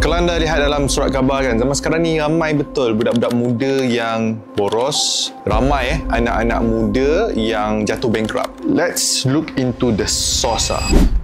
Kalau anda lihat dalam surat khabar kan, zaman sekarang ni ramai betul budak-budak muda yang boros, ramai anak-anak muda yang jatuh bankrupt. Let's look into the source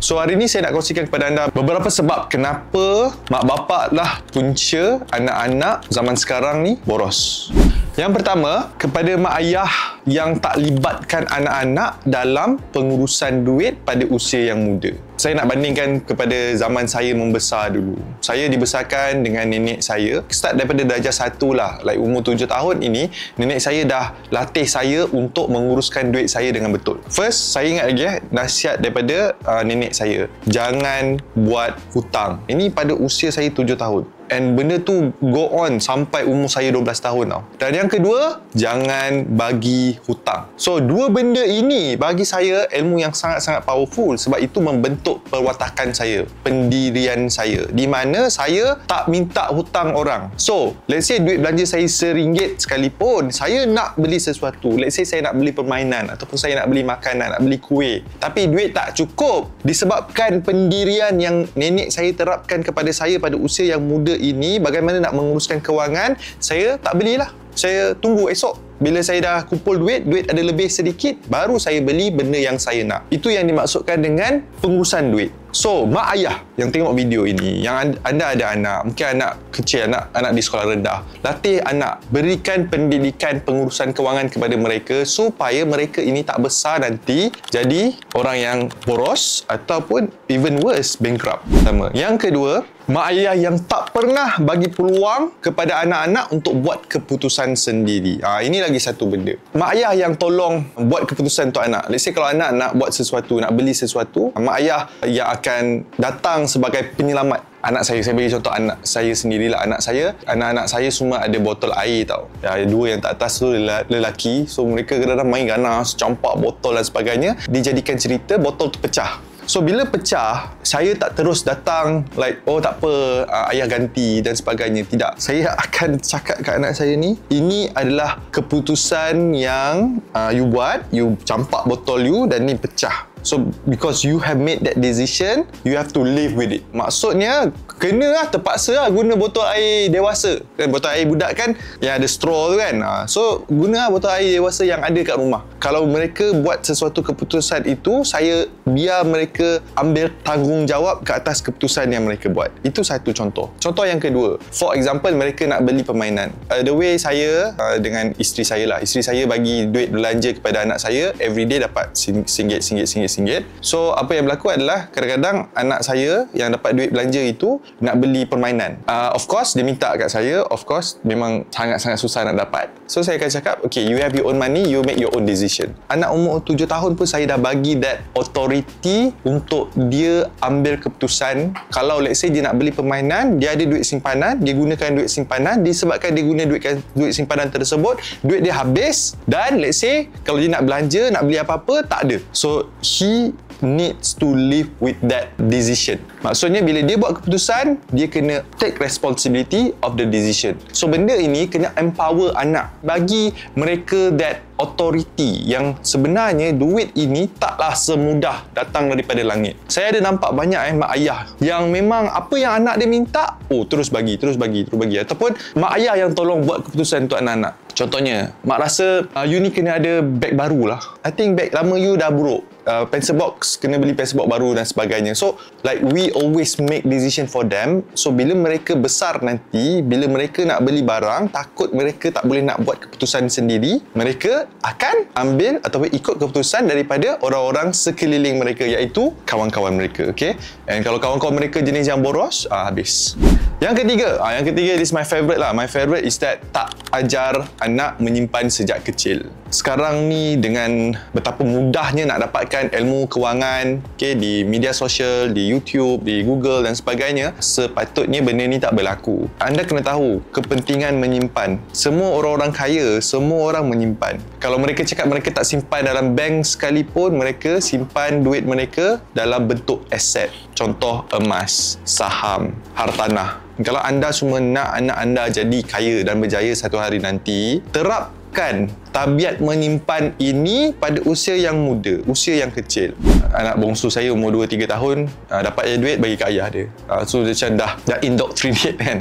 So hari ni saya nak kongsikan kepada anda beberapa sebab kenapa mak bapak lah punca anak-anak zaman sekarang ni boros. Yang pertama, kepada mak ayah yang tak libatkan anak-anak dalam pengurusan duit pada usia yang muda. Saya nak bandingkan kepada zaman saya membesar dulu. Saya dibesarkan dengan nenek saya. Start daripada darjah 1 lah. Like umur 7 tahun ini, nenek saya dah latih saya untuk menguruskan duit saya dengan betul. First, saya ingat lagi nasihat daripada nenek saya. Jangan buat hutang. Ini pada usia saya 7 tahun. And benda tu go on sampai umur saya 12 tahun tau. Dan yang kedua, jangan bagi hutang. So, dua benda ini bagi saya ilmu yang sangat-sangat powerful sebab itu membentuk perwatakan saya, pendirian saya, di mana saya tak minta hutang orang. So, let's say duit belanja saya RM1 sekalipun, saya nak beli sesuatu. Let's say saya nak beli permainan ataupun saya nak beli makanan, nak beli kuih. Tapi duit tak cukup disebabkan pendirian yang nenek saya terapkan kepada saya pada usia yang muda ini, bagaimana nak menguruskan kewangan, saya tak belilah. Saya tunggu esok. Bila saya dah kumpul duit ada lebih sedikit, baru saya beli benda yang saya nak. Itu yang dimaksudkan dengan pengurusan duit. So, mak ayah yang tengok video ini, yang anda ada anak, mungkin anak kecil, anak di sekolah rendah, latih anak, berikan pendidikan pengurusan kewangan kepada mereka supaya mereka ini tak besar nanti jadi orang yang boros ataupun even worse, bankrupt. Pertama. Yang kedua, mak ayah yang tak pernah bagi peluang kepada anak-anak untuk buat keputusan sendiri. Ini lagi satu benda. Mak ayah yang tolong buat keputusan untuk anak. Let's say kalau anak nak buat sesuatu, nak beli sesuatu, mak ayah yang akan datang sebagai penyelamat. Anak saya bagi contoh anak saya sendirilah. Anak-anak saya semua ada botol air tau. Dua yang tak atas tu lelaki. So mereka kadang-kadang main ganas, campak botol dan sebagainya. Dijadikan cerita, botol tu pecah. So, bila pecah, saya tak terus datang like, oh tak apa, ayah ganti dan sebagainya. Tidak. Saya akan cakap kat anak saya ni, ini adalah keputusan yang you buat, you campak botol you dan ni pecah. So, because you have made that decision, you have to live with it. Maksudnya, kena lah, terpaksa lah guna botol air dewasa. Botol air budak kan, yang ada straw tu kan. So, guna lah botol air dewasa yang ada kat rumah. Kalau mereka buat sesuatu keputusan itu, saya biar mereka ambil tanggungjawab ke atas keputusan yang mereka buat. Itu satu contoh. Contoh yang kedua, for example, mereka nak beli permainan. The way saya dengan isteri saya lah. Isteri saya bagi duit belanja kepada anak saya, everyday dapat RM1. So, apa yang berlaku adalah kadang-kadang anak saya yang dapat duit belanja itu nak beli permainan. Of course, dia minta kat saya. Of course, memang sangat-sangat susah nak dapat. So, saya akan cakap, okay, you have your own money, you make your own decision. Anak umur 7 tahun pun saya dah bagi that authority untuk dia ambil keputusan. Kalau let's say dia nak beli permainan, dia ada duit simpanan, dia gunakan duit simpanan. Disebabkan dia guna duit simpanan tersebut, duit dia habis. Dan let's say, kalau dia nak belanja, nak beli apa-apa, tak ada. So, he needs to live with that decision. Maksudnya bila dia buat keputusan, dia kena take responsibility of the decision. So benda ini kena empower anak, bagi mereka that authority yang sebenarnya duit ini taklah semudah datang daripada langit. Saya ada nampak banyak mak ayah yang memang apa yang anak dia minta, terus bagi. Ataupun mak ayah yang tolong buat keputusan untuk anak-anak. Contohnya, mak rasa you ni kena ada beg baru lah. I think beg lama you dah buruk. Pencil box, kena beli pencil box baru dan sebagainya. So, like we always make decision for them. So, bila mereka besar nanti, bila mereka nak beli barang, takut mereka tak boleh nak buat keputusan sendiri, mereka akan ambil ataupun ikut keputusan daripada orang-orang sekeliling mereka, iaitu kawan-kawan mereka. Okay? And kalau kawan-kawan mereka jenis yang boros, habis. Yang ketiga, this is my favourite lah. My favourite is that tak ajar anak menyimpan sejak kecil. Sekarang ni dengan betapa mudahnya nak dapatkan ilmu kewangan, okay, di media sosial, di YouTube, di Google dan sebagainya, sepatutnya benda ni tak berlaku. Anda kena tahu kepentingan menyimpan. Semua orang-orang kaya, semua orang menyimpan. Kalau mereka cakap mereka tak simpan dalam bank sekalipun, mereka simpan duit mereka dalam bentuk aset. Contoh emas, saham, hartanah. Kalau anda semua nak anak anda jadi kaya dan berjaya satu hari nanti, terap tanamkan tabiat menyimpan ini pada usia yang muda, usia yang kecil. Anak bongsu saya umur 2-3 tahun, dapat je duit bagi ke ayah dia. So dia macam dah indoctrinate kan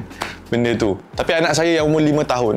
benda tu. Tapi anak saya yang umur 5 tahun,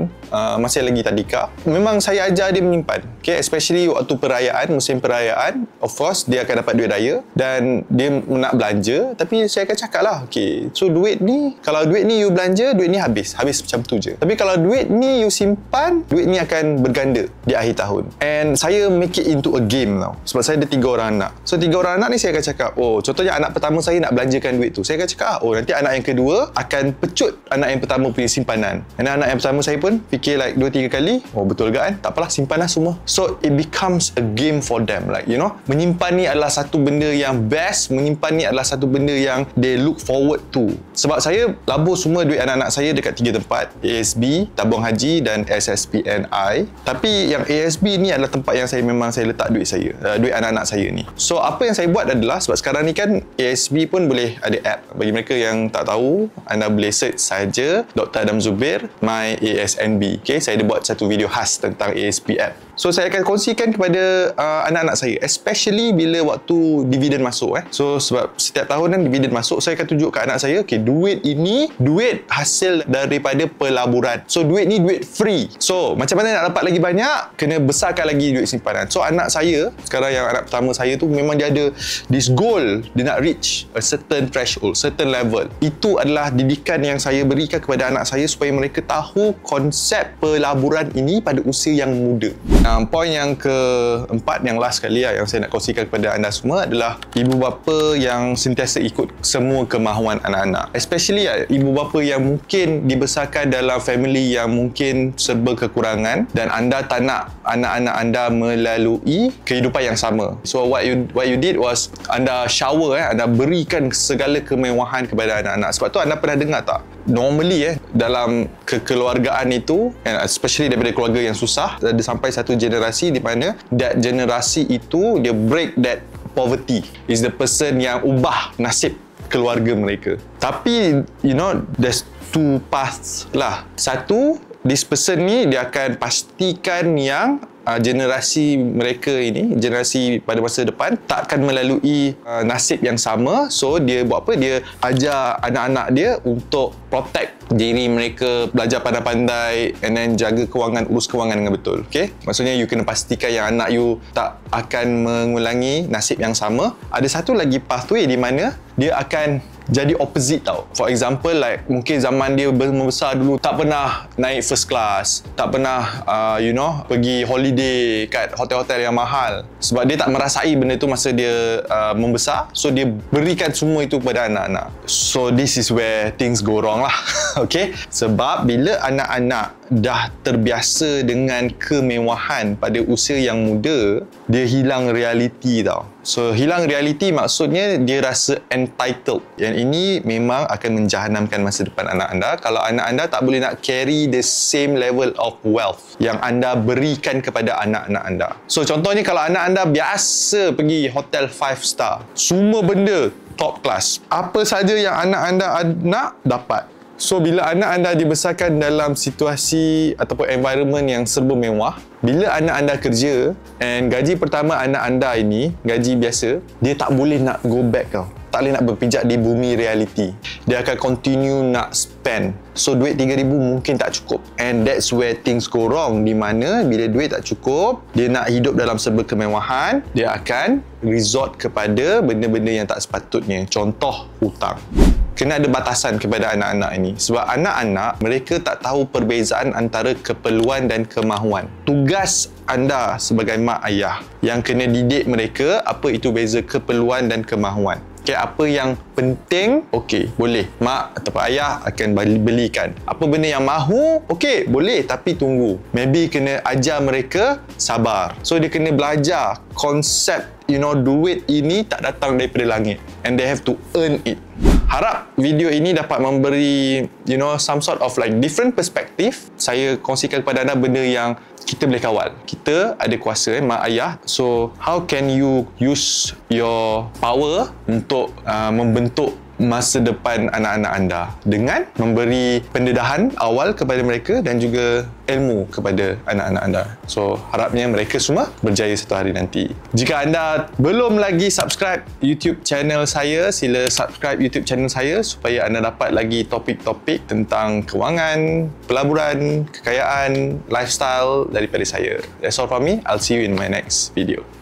masih lagi tadika, memang saya ajar dia menyimpan. Okay, especially waktu perayaan, musim perayaan, of course dia akan dapat duit raya dan dia nak belanja, tapi saya akan cakap lah, okay, so duit ni, kalau duit ni you belanja, duit ni habis macam tu je. Tapi kalau duit ni you simpan, duit ni akan berganda di akhir tahun. And saya make it into a game tau. Sebab saya ada 3 orang anak. So 3 orang anak ni saya akan cakap, oh contohnya anak pertama saya nak belanjakan duit tu. Saya akan cakap, oh nanti anak yang kedua akan pecut anak yang pertama punya simpanan. Dan anak yang pertama saya pun fikir like 2-3 kali, oh betul ke kan? Tak apalah, simpan lah semua. So it becomes a game for them. Like you know, menyimpan ni adalah satu benda yang best. Menyimpan ni adalah satu benda yang they look forward to. Sebab saya labur semua duit anak-anak saya dekat 3 tempat, ASB, tabung haji dan SSPNI. Tapi yang ASB ni adalah tempat yang saya memang saya letak duit saya, duit anak-anak saya ni. So apa yang saya buat adalah, sebab sekarang ni kan ASB pun boleh ada app. Bagi mereka yang tak tahu, anda boleh search saja Dr. Adam Zubir My ASNB. Okay, saya ada buat satu video khas tentang ASB app. So saya akan kongsikan kepada anak-anak saya, especially bila waktu dividen masuk. So sebab setiap tahun kan dividen masuk, saya akan tunjuk ke anak saya, okay, duit ini duit hasil daripada pelaburan. So duit ni duit free. So macam mana nak dapat lagi banyak? Kena besarkan lagi duit simpanan. So anak saya sekarang, yang anak pertama saya tu, memang dia ada this goal, dia nak reach a certain threshold, certain level. Itu adalah didikan yang saya berikan kepada anak saya supaya mereka tahu konsep pelaburan ini pada usia yang muda. Poin yang keempat, yang last sekali yang saya nak kongsikan kepada anda semua adalah ibu bapa yang sentiasa ikut semua kemahuan anak-anak. Especially ibu bapa yang mungkin dibesarkan dalam family yang mungkin serba kekurangan dan anda tak nak anak-anak anda melalui kehidupan yang sama. So what you did was anda shower, anda berikan segala kemewahan kepada anak-anak. Sebab tu anda pernah dengar tak? Normally dalam kekeluargaan itu, especially daripada keluarga yang susah, ada sampai satu generasi di mana that generasi itu dia break that poverty, is the person yang ubah nasib keluarga mereka. Tapi you know, there's two paths lah. Satu, this person ni dia akan pastikan yang generasi mereka ini, generasi pada masa depan, tak akan melalui nasib yang sama. So dia buat apa? Dia ajar anak-anak dia untuk protect diri mereka, belajar pandai-pandai, and then jaga kewangan, urus kewangan dengan betul. Okay? Maksudnya you kena pastikan yang anak you tak akan mengulangi nasib yang sama. Ada satu lagi pathway di mana dia akan jadi opposite tau. For example, like mungkin zaman dia membesar dulu tak pernah naik first class, tak pernah pergi holiday kat hotel-hotel yang mahal, sebab dia tak merasai benda tu masa dia membesar. So dia berikan semua itu kepada anak-anak. So this is where things go wrong lah. Okay, sebab bila anak-anak dah terbiasa dengan kemewahan pada usia yang muda, dia hilang realiti tau. So hilang realiti maksudnya dia rasa entitled. Yang ini memang akan menjahanamkan masa depan anak anda kalau anak anda tak boleh nak carry the same level of wealth yang anda berikan kepada anak-anak anda. So contohnya kalau anak anda biasa pergi hotel 5 star, semua benda top class, apa saja yang anak anda nak dapat. So bila anak anda dibesarkan dalam situasi ataupun environment yang serba mewah, bila anak anda kerja and gaji pertama anak anda ini gaji biasa, dia tak boleh nak go back tau. Tak boleh nak berpijak di bumi reality. Dia akan continue nak spend. So duit 3,000 mungkin tak cukup. And that's where things go wrong. Di mana bila duit tak cukup, dia nak hidup dalam serba kemewahan, dia akan resort kepada benda-benda yang tak sepatutnya. Contoh, hutang. Kena ada batasan kepada anak-anak ini. Sebab anak-anak, mereka tak tahu perbezaan antara keperluan dan kemahuan. Tugas anda sebagai mak ayah yang kena didik mereka apa itu beza keperluan dan kemahuan. Okay, apa yang penting, okey, boleh. Mak atau ayah akan belikan. Apa benda yang mahu, okey, boleh, tapi tunggu. Maybe kena ajar mereka sabar. So, dia kena belajar konsep, duit ini tak datang daripada langit. And they have to earn it. Harap video ini dapat memberi, some sort of like different perspective. Saya kongsikan kepada anda benda yang kita boleh kawal. Kita ada kuasa, mak ayah. So, how can you use your power untuk membentuk masa depan anak-anak anda dengan memberi pendedahan awal kepada mereka dan juga ilmu kepada anak-anak anda. So, harapnya mereka semua berjaya satu hari nanti. Jika anda belum lagi subscribe YouTube channel saya, sila subscribe YouTube channel saya supaya anda dapat lagi topik-topik tentang kewangan, pelaburan, kekayaan, lifestyle daripada saya. That's all from me. I'll see you in my next video.